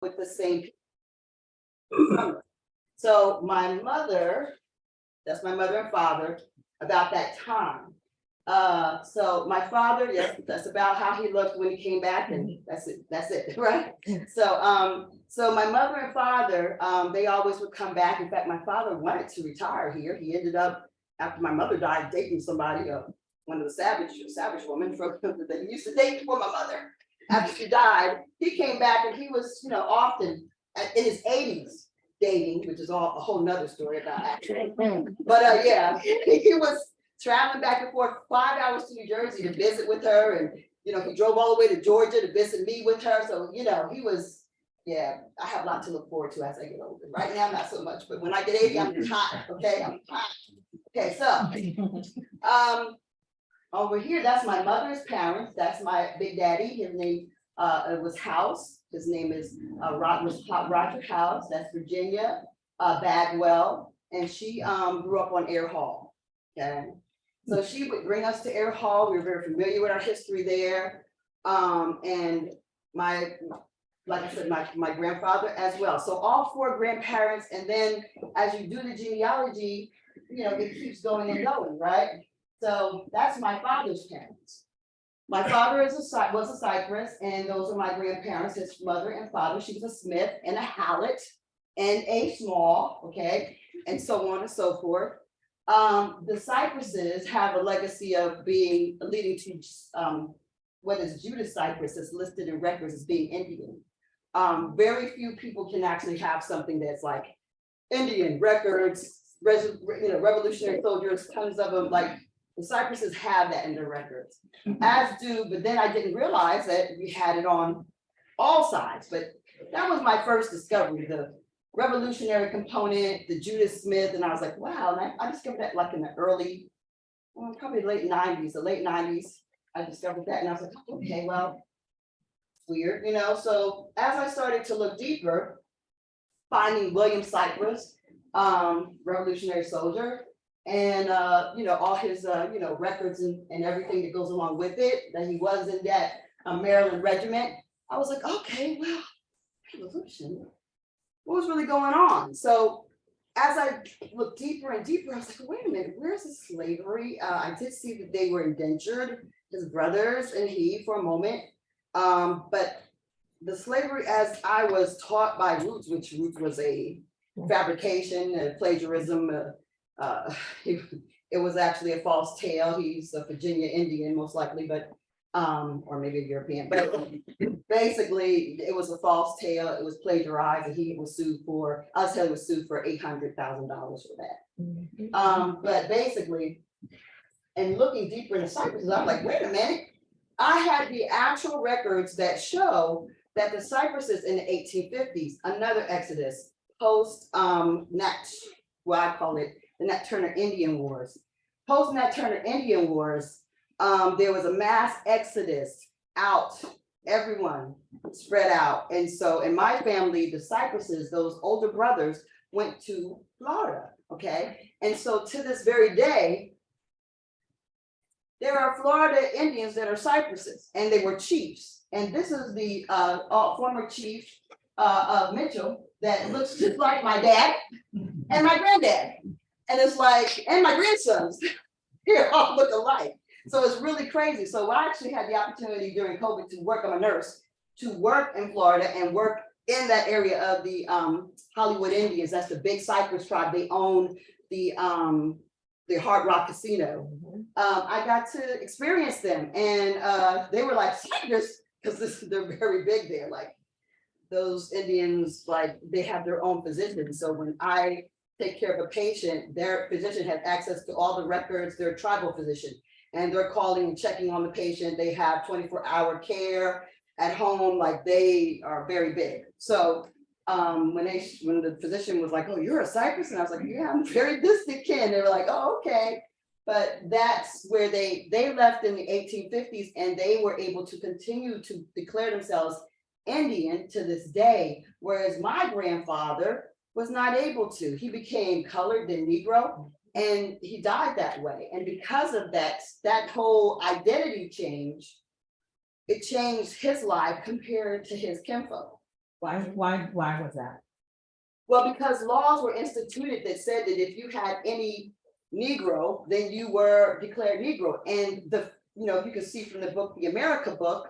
with the same people. So my mother, that's my mother and father, about that time. So my father, yes, that's about how he looked when he came back, and that's it, right? So my mother and father, they always would come back. In fact, my father wanted to retire here. He ended up, after my mother died, dating somebody, one of the savage women from that he used to date before my mother. After she died, he came back, and he was, often in his 80s dating, which is a whole nother story about actually. But yeah, he was traveling back and forth 5 hours to New Jersey to visit with her, and he drove all the way to Georgia to visit me with her. So he was, yeah, I have a lot to look forward to as I get older. Right now, not so much, but when I get 80, I'm hot. Okay, I'm hot. Okay, so over here, that's my mother's parents. That's my big daddy. His name was House. His name is Roger House. That's Virginia Bagwell, and she grew up on Air Hall. Okay, so she would bring us to Air Hall. We were very familiar with our history there, and like I said, my grandfather as well. So all 4 grandparents, and then as you do the genealogy, it keeps going and going, right? So that's my father's parents. My father was a Cypress, and those are my grandparents, his mother and father. She was a Smith and a Hallett and a Small, okay, and so on and so forth. The Cypresses have a legacy of leading to what is Judas Cypress is listed in records as being Indian. Very few people can actually have something that's like Indian records, revolutionary soldiers, tons of them. Like the Cypresses have that in their records, as do, but then I didn't realize that we had it on all sides. But that was my first discovery, the revolutionary component, the Judas Smith, and I was like, wow, and I discovered that like in the early, probably late 90s, the late 90s, I discovered that, and I was like, okay, well, weird, so as I started to look deeper, finding William Cypress, revolutionary soldier, and all his records and everything that goes along with it, that he was in that Maryland regiment, I was like, okay, well, revolution, what was really going on? So as I looked deeper and deeper, I was like, wait a minute, where's the slavery? I did see that they were indentured, his brothers and he, for a moment. But the slavery as I was taught by Roots, which Roots was a fabrication, a plagiarism, it was actually a false tale. He's a Virginia Indian, most likely, but or maybe a European, but basically it was a false tale. It was plagiarized, and he was sued for, he was sued for $800,000 for that. But basically, and looking deeper into Cypress, I'm like, wait a minute, I had the actual records that show that the Cypresses in the 1850s, another exodus, post what I call it, the Nat Turner Indian Wars. Post Nat Turner Indian Wars, there was a mass exodus out, everyone spread out. And so in my family, the Cypresses, those older brothers, went to Florida, okay? And so to this very day, there are Florida Indians that are Cypresses, and they were chiefs. And this is the former chief of Mitchell that looks just like my dad and my granddad. And it's like, and my grandsons, they all look alike. So it's really crazy. So I actually had the opportunity during COVID to work, I'm a nurse, to work in Florida and work in that area of the Hollywood Indians. That's the big Cypress tribe. They own the Hard Rock Casino. I got to experience them, and they were like Cypress, because they're very big there. Like those Indians, like they have their own physician. So when I take care of a patient, their physician has access to all the records, their tribal physician, and they're calling and checking on the patient. They have 24-hour care at home, like they are very big. So when the physician was like, oh, you're a Cypress? And I was like, yeah, I'm very distant kin. They were like, oh, okay. But that's where they left in the 1850s, and they were able to continue to declare themselves Indian to this day. Whereas my grandfather was not able to. He became colored and Negro, and he died that way. And because of that whole identity change, it changed his life compared to his kinfolk. Why was that? Well, because laws were instituted that said that if you had any Negro, then you were declared Negro. And you can see from the book, the America book,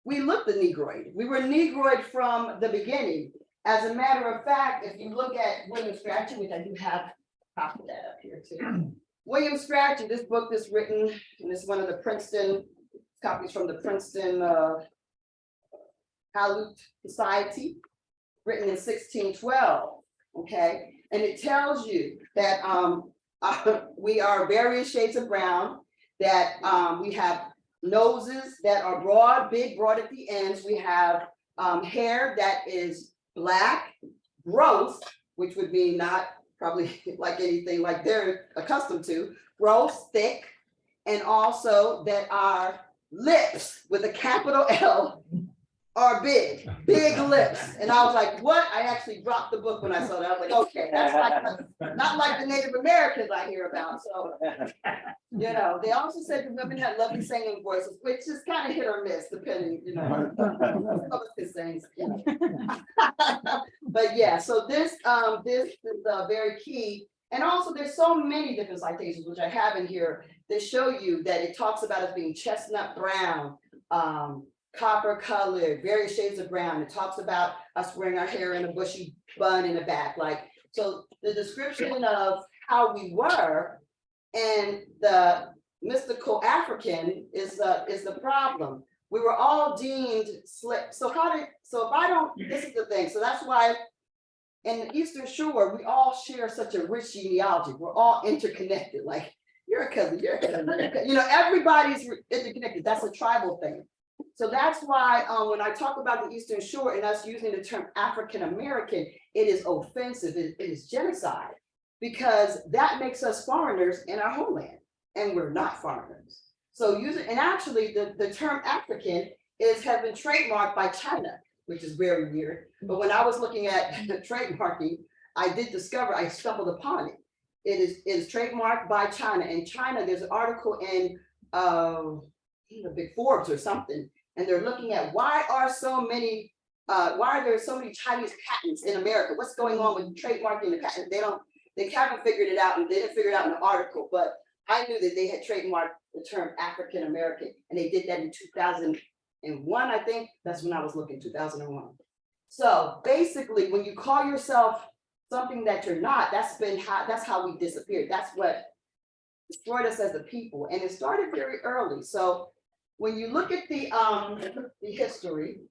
we looked the Negroid. We were Negroid from the beginning. As a matter of fact, if you look at William Strachey, which I do have a copy of that up here too. William Strachey, this book is written, and it's one of the Princeton copies from the Princeton Halut Society, written in 1612. Okay, and it tells you that we are various shades of brown, that we have noses that are broad, big, broad at the ends. We have hair that is black, gross, which would be not probably like anything like they're accustomed to, gross, thick, and also that our lips with a capital L are big, big lips. And I was like, what? I actually dropped the book when I saw that. I was like, okay, that's not like the Native Americans I hear about. So, they also said the women had lovely singing voices, which is kind of hit or miss, depending, But yeah, so this is very key. And also there's so many different citations, which I have in here, that show you that it talks about us being chestnut brown, copper colored, various shades of brown. It talks about us wearing our hair in a bushy bun in the back. So the description of how we were and the mystical African is the problem. We were all deemed slick. So this is the thing. So that's why in the Eastern Shore, we all share such a rich genealogy. We're all interconnected. Like you're a cousin, you're a cousin, everybody's interconnected. That's a tribal thing. So that's why when I talk about the Eastern Shore and us using the term African American, it is offensive, it is genocide, because that makes us foreigners in our homeland, and we're not foreigners. So and actually the term African has been trademarked by China, which is very weird. But when I was looking at the trademarking, I stumbled upon it. It is trademarked by China. In China, there's an article in Big Forbes or something, and they're looking at why are there so many Chinese patents in America? What's going on with trademarking the patent? They haven't figured it out, and they didn't figure it out in the article, but I knew that they had trademarked the term African American, and they did that in 2001, I think. That's when I was looking, 2001. So basically, when you call yourself something that you're not, that's how we disappeared. That's what destroyed us as a people, and it started very early. So when you look at the history,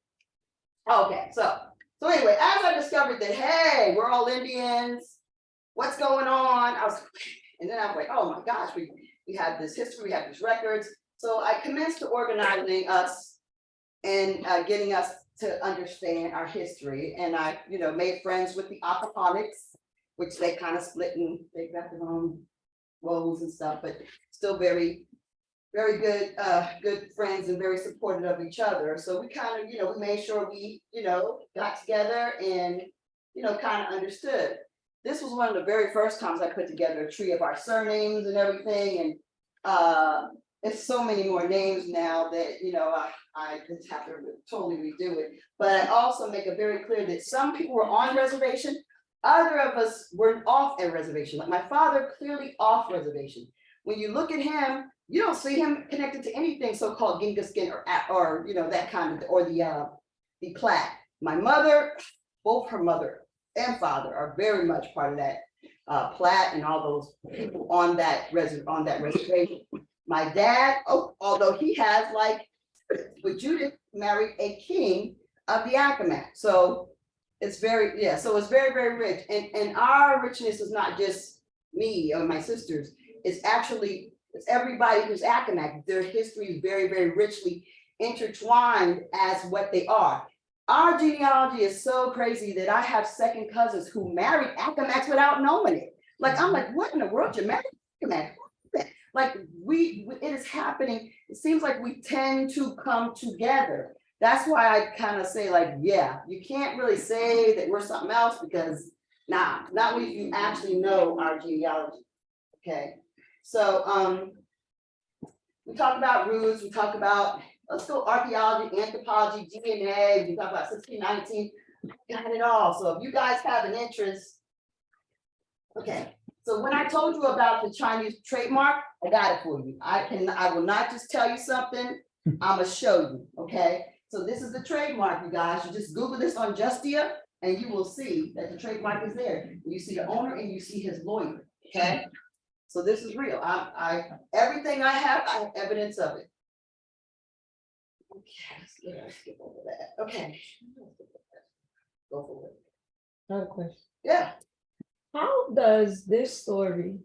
okay, so anyway, as I discovered that, hey, we're all Indians, what's going on? And then I was like, oh my gosh, we have this history, we have these records. So I commenced to organizing us and getting us to understand our history. And I, made friends with the alcoholics, which they kind of split and they got their own roles and stuff, but still very, very good friends and very supportive of each other. So we kind of, we made sure we, got together and, kind of understood. This was one of the very first times I put together a tree of our surnames and everything. And it's so many more names now that, I just have to totally redo it. But I also make it very clear that some people were on reservation. Other of us were off a reservation. Like my father, clearly off reservation. When you look at him, you don't see him connected to anything so-called Ginga skin or that kind of, or the Platte. My mother, both her mother and father are very much part of that Platte and all those people on that reservation. My dad, although he has with Judith married a king of the Accomack. So it's very, it's very, very rich. And our richness is not just me or my sisters, it's everybody who's Accomack. Their history is very, very richly intertwined as what they are. Our genealogy is so crazy that I have second cousins who married Accomacs without knowing it. I'm like, what in the world, you married Accomack? It is happening. It seems like we tend to come together. That's why I kind of say you can't really say that we're something else, because not when you actually know our genealogy. Okay, so we talk about roots, we talk about, let's go archaeology, anthropology, DNA, we talk about 1619. got it all. So if you guys have an interest. Okay, so when I told you about the Chinese trademark, I got it for you. I will not just tell you something, I'm gonna show you, okay? So this is the trademark, you guys. You just Google this on Justia and you will see that the trademark is there. You see the owner and you see his lawyer, okay? So this is real. Everything I have evidence of it. Okay, let's skip over that. Okay. Go for it. Another question. Yeah. How does this story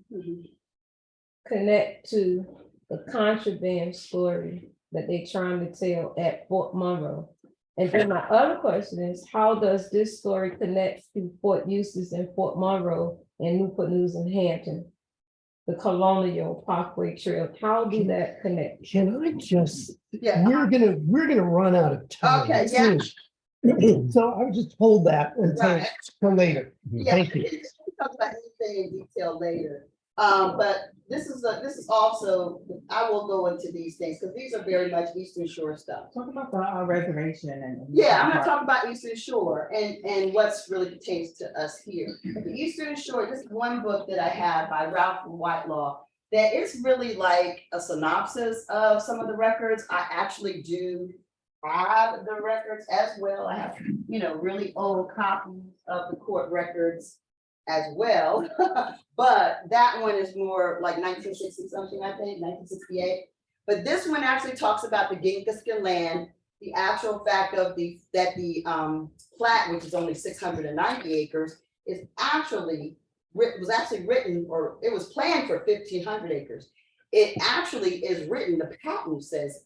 connect to the contraband story that they're trying to tell at Fort Monroe? And then my other question is, how does this story connect to Fort Eustis and Fort Monroe and Newport News and Hampton? The Colonial Parkway Trail, how do that connect? Can I just, Yeah. we're gonna run out of time. Okay, yeah. soon. So I would just hold that until Right. for later. Yeah, Thank you. we'll talk about anything in detail later. But this is also, I will go into these things, because these are very much Eastern Shore stuff. Talk about the reservation and. Yeah, I'm gonna talk about Eastern Shore and what's really pertains to us here. The Eastern Shore, this is one book that I have by Ralph Whitelaw, that is really like a synopsis of some of the records. I actually do have the records as well. I have, really old copies of the court records as well. But that one is more like 1960 something, I think, 1968. But this one actually talks about the Ginkiskin land, the actual fact of the plat, which is only 690 acres, is actually was actually written, or it was planned for 1,500 acres. It actually is written, the patent says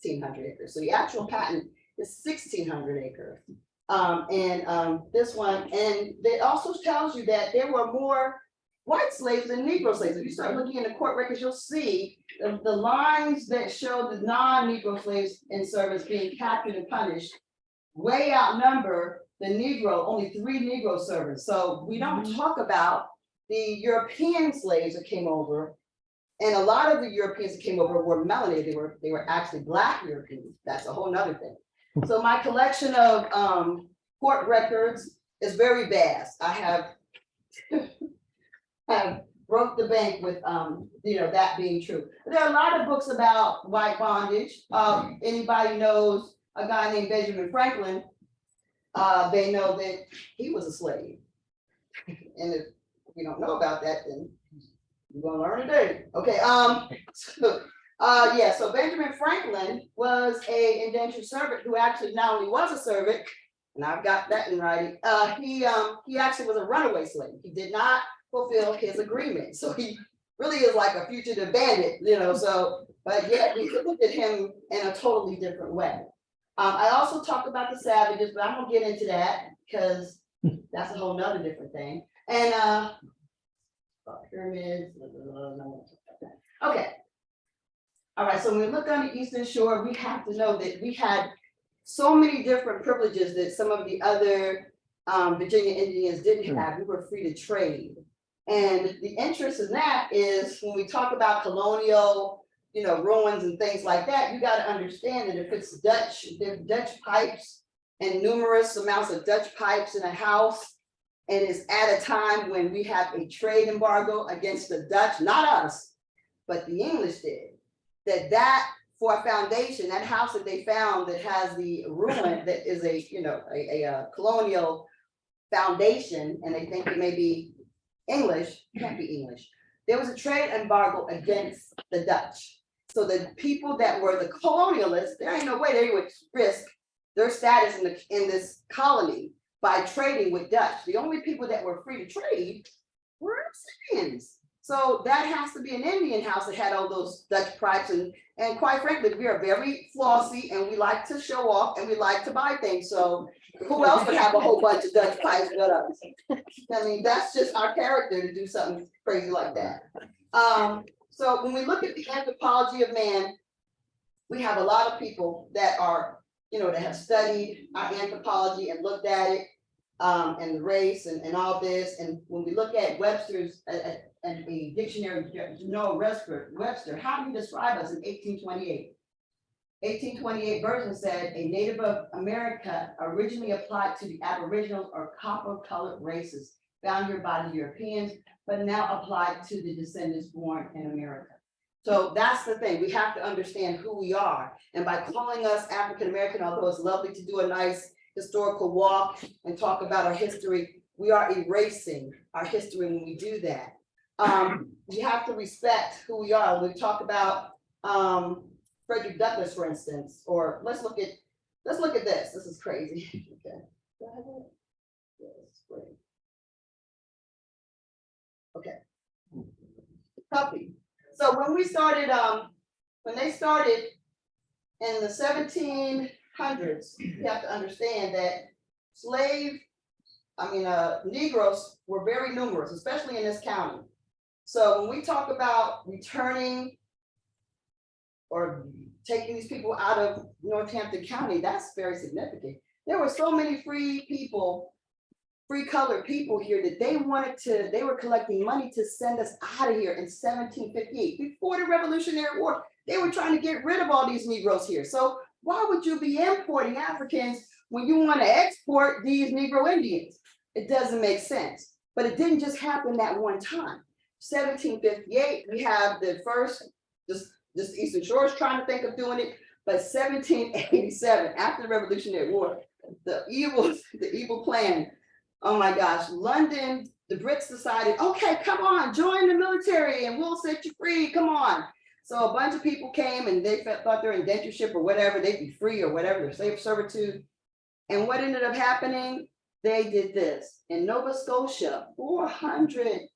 1,600 acres. So the actual patent is 1,600 acres. This one, and it also tells you that there were more white slaves than Negro slaves. If you start looking in the court records, you'll see the lines that show the non-Negro slaves in service being captured and punished way outnumber the Negro, only 3 Negro servants. So we don't talk about the European slaves that came over. And a lot of the Europeans that came over were melanated. They were actually Black Europeans. That's a whole nother thing. So my collection of court records is very vast. I have broke the bank with that being true. There are a lot of books about white bondage. Anybody knows a guy named Benjamin Franklin, they know that he was a slave. And if you don't know about that, then you're gonna learn today. Okay, so Benjamin Franklin was an indentured servant who actually not only was a servant, and I've got that in writing, he actually was a runaway slave. He did not fulfill his agreement. So he really is like a fugitive bandit, but yet we look at him in a totally different way. I also talk about the savages, but I won't get into that because that's a whole nother different thing. And pyramids, okay. All right, so when we look on the Eastern Shore, we have to know that we had so many different privileges that some of the other Virginia Indians didn't have. We were free to trade. And the interest in that is when we talk about colonial, ruins and things like that, you got to understand that if it's Dutch, there's Dutch pipes and numerous amounts of Dutch pipes in a house, and it's at a time when we have a trade embargo against the Dutch, not us, but the English did. That for a foundation, that house that they found that has the ruin that is a colonial foundation, and they think it may be English, can't be English. There was a trade embargo against the Dutch. So the people that were the colonialists, there ain't no way they would risk their status in this colony by trading with Dutch. The only people that were free to trade were Indians. So that has to be an Indian house that had all those Dutch pipes. And quite frankly, we are very flossy and we like to show off and we like to buy things. So who else would have a whole bunch of Dutch pipes but us? I mean, that's just our character to do something crazy like that. So when we look at the anthropology of man, we have a lot of people that are, that have studied our anthropology and looked at it, and the race and all this. And when we look at Webster's and a dictionary, Webster, how do you describe us in 1828? 1828 version said a Native of America originally applied to the Aboriginal or copper-colored races found here by the Europeans, but now applied to the descendants born in America. So that's the thing, we have to understand who we are. And by calling us African American, although it's lovely to do a nice historical walk and talk about our history, we are erasing our history when we do that. We have to respect who we are. When we talk about Frederick Douglass, for instance, or let's look at this. This is crazy. Okay. Do I have it? Yes, great. Okay. Copy. So when we started, when they started in the 1700s, you have to understand that Negroes were very numerous, especially in this county. So when we talk about returning or taking these people out of Northampton County, that's very significant. There were so many free people, free colored people here that they were collecting money to send us out of here in 1758. Before the Revolutionary War, they were trying to get rid of all these Negroes here. So why would you be importing Africans when you want to export these Negro Indians? It doesn't make sense. But it didn't just happen that one time. 1758, we have the first, just Eastern Shore is trying to think of doing it, but 1787, after the Revolutionary War, the evil plan. Oh my gosh, London, the Brits decided, okay, come on, join the military and we'll set you free, come on. So a bunch of people came and they thought their indentureship or whatever, they'd be free or whatever, their slave servitude. And what ended up happening? They did this. In Nova Scotia, 400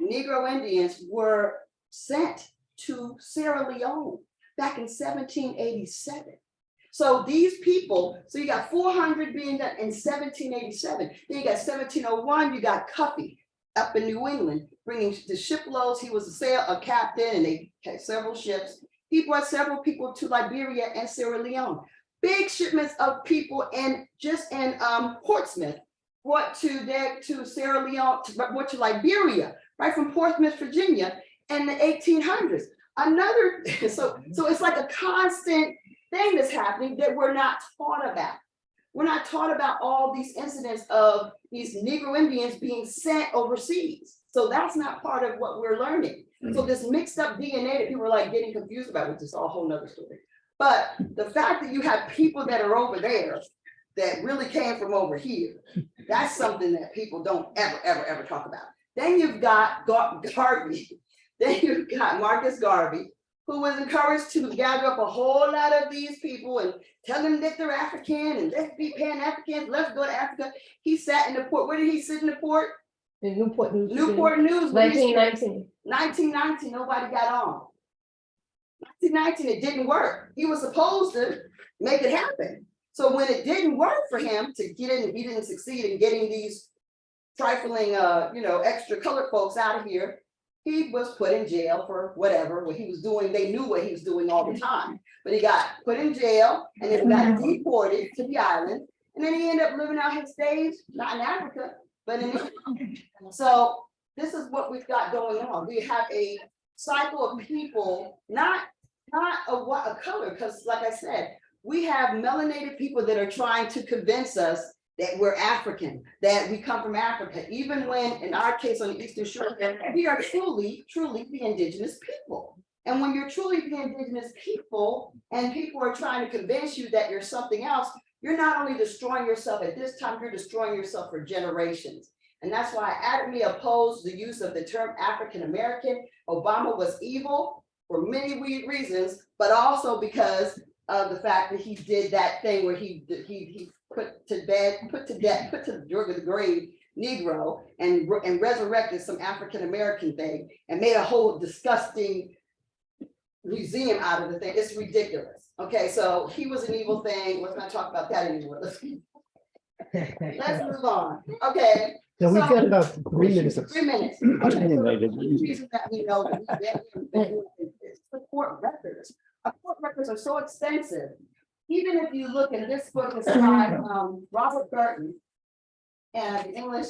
Negro Indians were sent to Sierra Leone back in 1787. So these people, so you got 400 being done in 1787. Then you got 1701, you got Cuffy up in New England, bringing the shiploads. He was a captain and they had several ships. He brought several people to Liberia and Sierra Leone. Big shipments of people and just in Portsmouth brought to Sierra Leone, brought to Liberia, right from Portsmouth, Virginia in the 1800s. So it's like a constant thing that's happening that we're not taught about. We're not taught about all these incidents of these Negro Indians being sent overseas. So that's not part of what we're learning. So this mixed up DNA that people are like getting confused about, which is a whole nother story. But the fact that you have people that are over there that really came from over here, that's something that people don't ever talk about. Then you've got Garvey. Then you've got Marcus Garvey, who was encouraged to gather up a whole lot of these people and tell them that they're African and let's be Pan-Africans, let's go to Africa. He sat in the port. Where did he sit in the port? In Newport News. Newport News. 1919. 1919, nobody got on. 1919, it didn't work. He was supposed to make it happen. So when it didn't work for him to get in, he didn't succeed in getting these trifling, extra colored folks out of here. He was put in jail for whatever, what he was doing. They knew what he was doing all the time, but he got put in jail and then got deported to the island. And then he ended up living out his days, not in Africa, but in England. So this is what we've got going on. We have a cycle of people, not a color, because like I said, we have melanated people that are trying to convince us that we're African, that we come from Africa, even when in our case on the Eastern Shore, we are truly the indigenous people. And when you're truly the indigenous people and people are trying to convince you that you're something else, you're not only destroying yourself at this time, you're destroying yourself for generations. And that's why I adamantly oppose the use of the term African American. Obama was evil for many reasons, but also because of the fact that he did that thing where he put to the grave Negro and resurrected some African American thing and made a whole disgusting museum out of the thing. It's ridiculous. Okay, so he was an evil thing. Let's not talk about that anymore. Let's move on. Okay. Now we've got about 3 minutes. 3 minutes. Okay, so the reason that we know that we've been doing this, the court records. Our court records are so extensive. Even if you look in this book, it's by Robert Burton and the English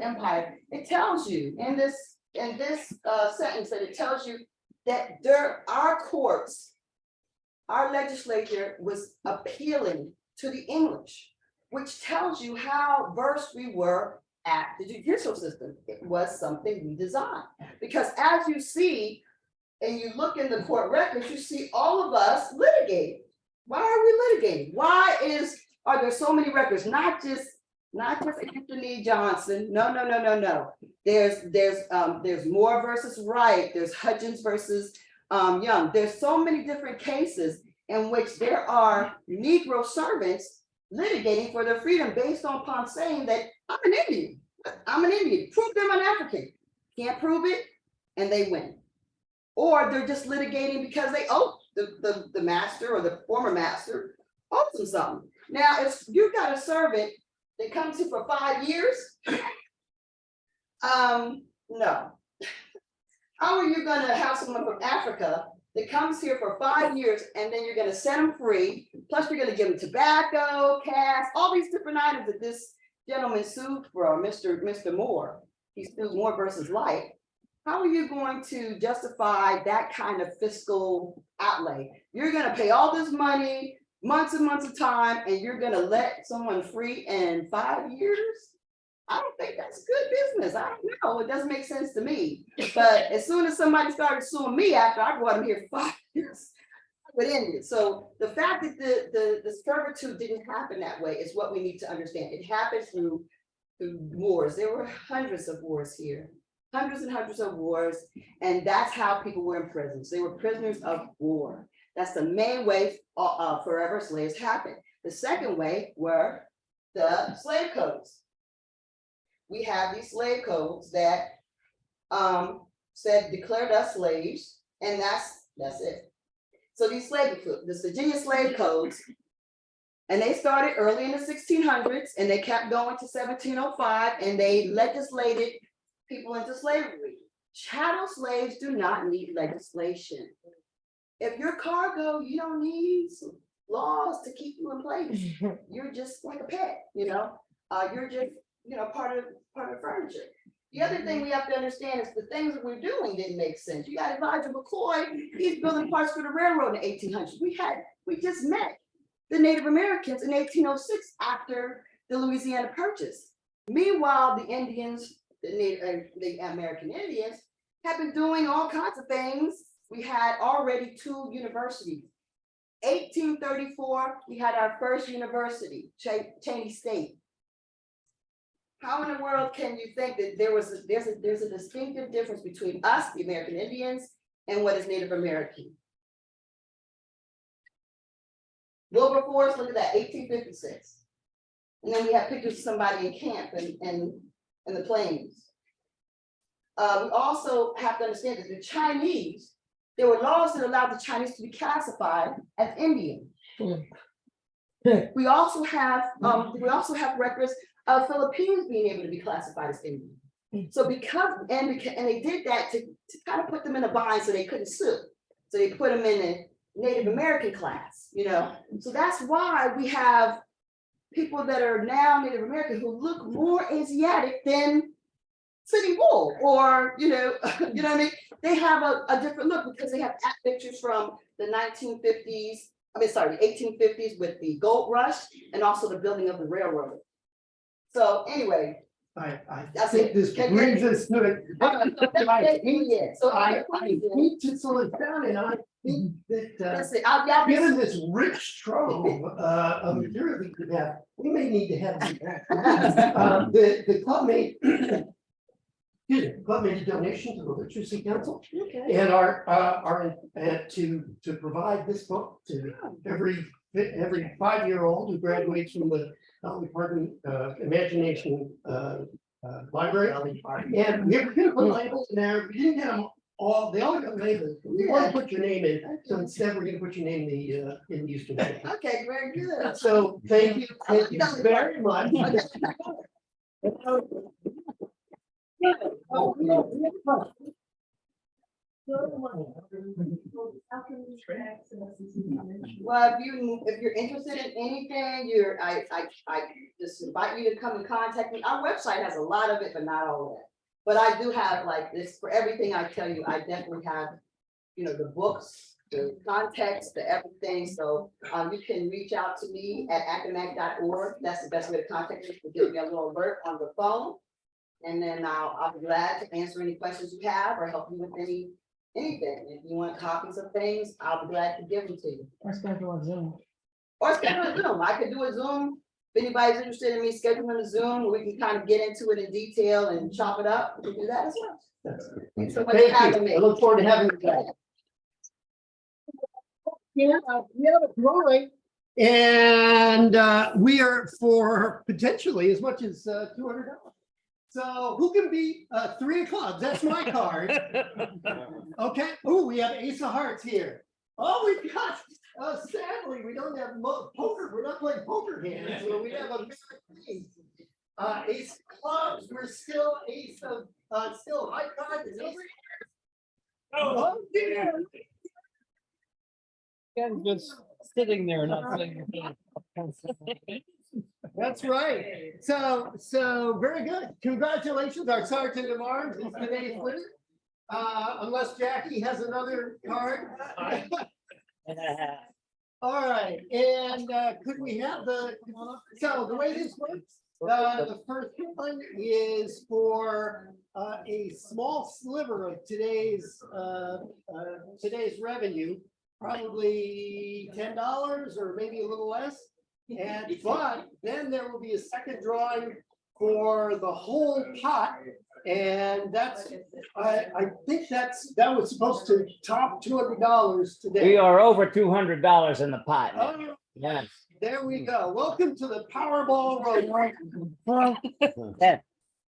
Empire. It tells you in this sentence that it tells you that our courts our legislature was appealing to the English, which tells you how versed we were at the judicial system. It was something we designed. Because as you see, and you look in the court records, you see all of us litigating. Why are we litigating? Are there so many records? Not just Anthony Johnson. No. There's Moore versus Wright. There's Hudgens versus Young. There's so many different cases in which there are Negro servants litigating for their freedom based upon saying that I'm an Indian. I'm an Indian. Prove them an African. Can't prove it, and they win. Or they're just litigating because they owe the master or the former master owes them something. Now, if you've got a servant that comes here for 5 years, no. How are you gonna have someone from Africa that comes here for 5 years and then you're gonna set them free? Plus you're gonna give them tobacco, cash, all these different items that this gentleman sued for, Mr. Moore. He sued Moore versus Light. How are you going to justify that kind of fiscal outlay? You're gonna pay all this money, months and months of time, and you're gonna let someone free in 5 years? I don't think that's good business. I don't know. It doesn't make sense to me. But as soon as somebody started suing me after I brought him here 5 years, I would end it. So the fact that the servitude didn't happen that way is what we need to understand. It happened through wars. There were hundreds of wars here. Hundreds and hundreds of wars, and that's how people were in prisons. They were prisoners of war. That's the main way forever slaves happened. The second way were the slave codes. We have these slave codes that declared us slaves, and that's it. So these the Virginia slave codes, and they started early in the 1600s, and they kept going to 1705, and they legislated people into slavery. Chattel slaves do not need legislation. If you're cargo, you don't need laws to keep you in place. You're just like a pet, you're just, part of the furniture. The other thing we have to understand is the things that we're doing didn't make sense. You got Elijah McCoy, he's building parts for the railroad in the 1800s. We just met the Native Americans in 1806 after the Louisiana Purchase. Meanwhile, the Indians, the American Indians have been doing all kinds of things. We had already 2 universities. 1834, we had our first university, Cheney State. How in the world can you think that there's a distinctive difference between us, the American Indians, and what is Native American? Wilberforce, look at that, 1856. And then we have pictures of somebody in camp in the plains. We also have to understand that the Chinese, there were laws that allowed the Chinese to be classified as Indian. We also have records of Filipinos being able to be classified as Indian. So and they did that to kind of put them in a bind so they couldn't sue. So they put them in a Native American class, So that's why we have people that are now Native American who look more Asiatic than Sitting Bull, or you know what I mean? They have a different look because they have pictures from the 1950s. The 1850s with the gold rush and also the building of the railroad. So anyway, I That's think it. this brings us to it. So I hate to slow it down, and I think that that's it. I'll given this rich trove of material we could have, we may need to have the club made. Excuse me, club made a donation to the Literacy Council Okay. and are to provide this book to every 5-year-old who graduates from the Department Imagination Library. And we have to put labels in there. We didn't get them all. They all got labels. We want to put your name in. So instead, we're going to put your name in the Houston. Okay, very good. So thank you very much. Well, if you're interested in anything, I just invite you to come and contact me. Our website has a lot of it, but not all of it. But I do have like this for everything I tell you. I definitely have, the books the context, the everything, so, you can reach out to me at academic.org. That's the best way to contact me, to give me a little alert on the phone. And then I'll be glad to answer any questions you have or help you with anything. If you want copies of things, I'll be glad to give them to you. Or schedule a Zoom. Or schedule a Zoom. I could do a Zoom. If anybody's interested in me scheduling a Zoom, we can kind of get into it in detail and chop it up. We can do that as well. Thanks so much for having Thank me. you. I look forward to having you back. Yeah, we have a drawing. And we are for potentially as much as $200. So who can beat 3 of clubs? That's my card. Okay. Oh, we have Ace of Hearts here. Oh, we've got, sadly, we don't have poker. We're not playing poker hands. So we have a Ace of Clubs. We're still Ace of, still high card. Is Ace. Oh, dear. Just sitting there, not saying anything. That's right. So very good. Congratulations. Our Sergeant of Arms is today's winner. Unless Jackie has another card. All right, and could we have so the way this works, the first one is for a small sliver of today's revenue, probably $10 or maybe a little less. And but then there will be a second drawing for the whole pot. And that's, I think that was supposed to top $200 today. We are over $200 in the pot. Oh, Yes. there we go. Welcome to the Powerball Road. Yeah,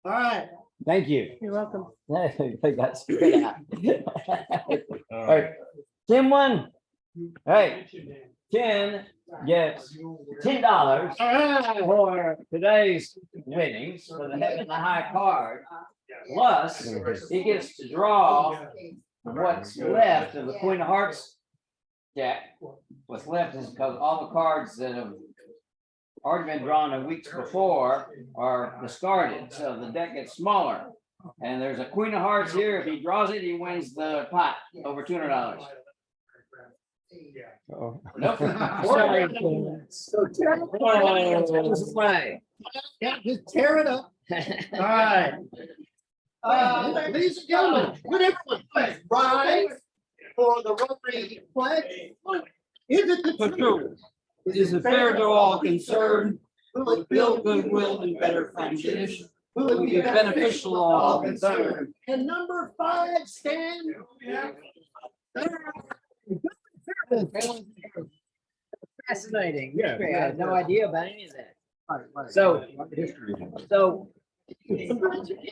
All right. thank you. You're welcome. I got spit out. All right, Tim won. All right, Ken gets $10 for today's winnings for the heaven and the high card. Plus, he gets to draw what's left of the Queen of Hearts deck. What's left is because all the cards that have already been drawn in weeks before are discarded, so the deck gets smaller. And there's a Queen of Hearts here. If he draws it, he wins the pot over $200. Nope. Sorry. So tear yeah, just tear it up. All right. Ladies and gentlemen, would everyone please rise for the Rotary pledge? Is it the truth? It is fair to all concerned, will build goodwill and better foundation, will be beneficial to all concerned. And number 5, stand. Fascinating. Yeah. I had no idea about any of that. So